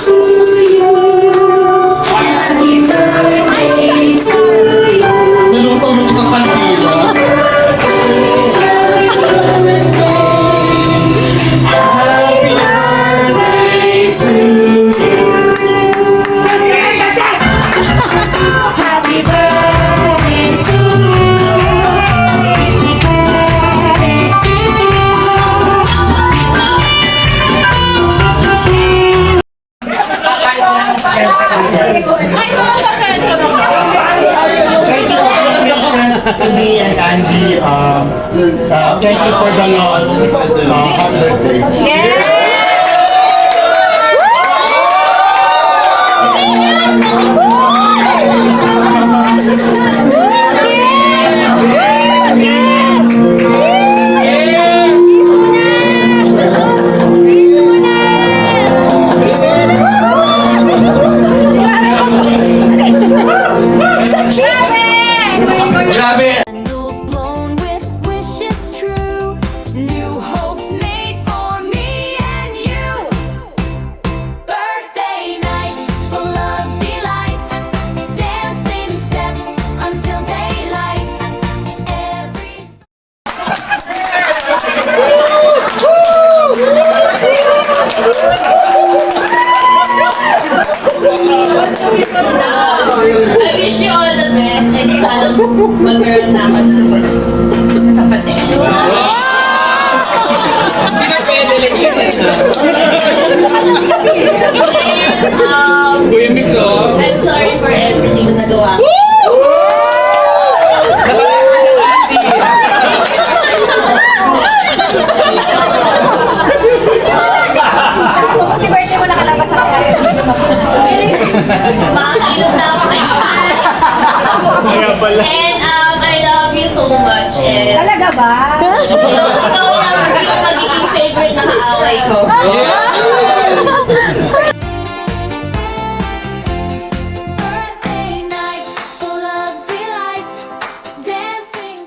to you. Happy birthday to you. Nalusaw yung isang kandila. Happy birthday to you. Happy birthday to you. To me and Andy, thank you for the love. Happy birthday. Grabe! Candles blown with wishes true. New hopes made for me and you. Birthday night full of delights. Dancing steps until daylight. Every I wish you all the best and sana magkaroon na ako ng kapatid. Pinapedalik yun eh. And Kuya Mix, oh. I'm sorry for everything na nagawa ko. Nakalakad na Andy. Birthday mo nakalabas ako. Makakinom na ako And I love you so much. And Talaga ba? ikaw lang yung magiging favorite na kaaway ko. birthday night full of delights. Dancing.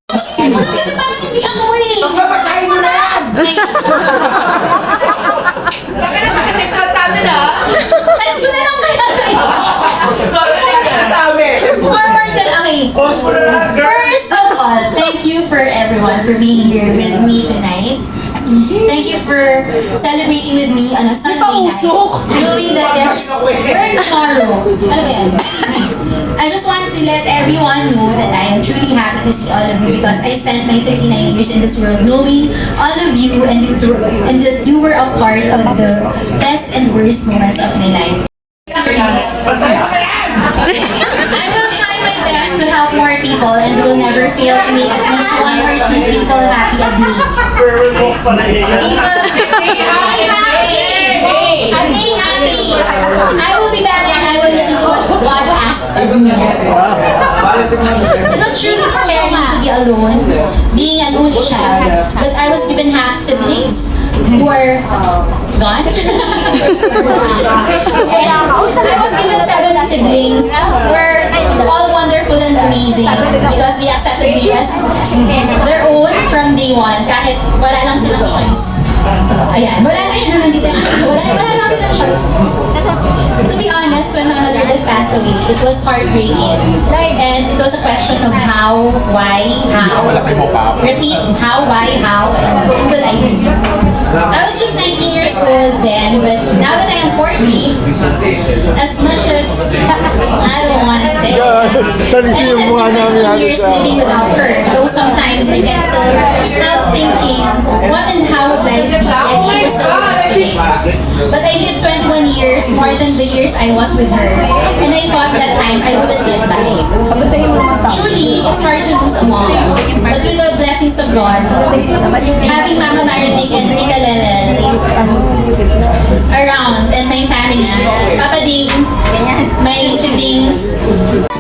Parang hindi ako eh. Babasahin mo na yan! Baka na makatexot sa amin ah. Text ko na lang kaya sa iyo. Forward ka lang eh. First of all, thank you for everyone for being here with me tonight. Thank you for celebrating with me on a Sunday night. Knowing that there's work tomorrow. Ano ba yan? I just want to let everyone know that I am truly happy to see all of you because I spent my 39 years in this world knowing all of you and that you were a part of the best and worst moments of my life. I will try my best to help more people and will never fail to make at least one or two people happy a day. People, happy. I will be better and I will listen to what God asks of me. It was truly scary to be alone, being an only child, but I was given half siblings who are gone. I was given 7 siblings who were all wonderful and amazing because they accepted me as their own from day one kahit wala lang silang choice. Ayan, wala lang silang choice. To be honest, when my mother just passed away, it was heartbreaking. And it was a question of how, why, how. Repeat, how, why, how, and who will I be? I was just 19 years old then, but now that I am 40, as much as I don't want to say, and it has been 20 years living without her, though sometimes I can still thinking, what and how would life be if she was still with us today? But I lived 21 years, more than the years I was with her, and I thought that time I wouldn't get by. Truly, it's hard to lose a mom, but with the blessings of God, having Mama Marinik and Tita Lelel around and my family, Papa Ding, my siblings,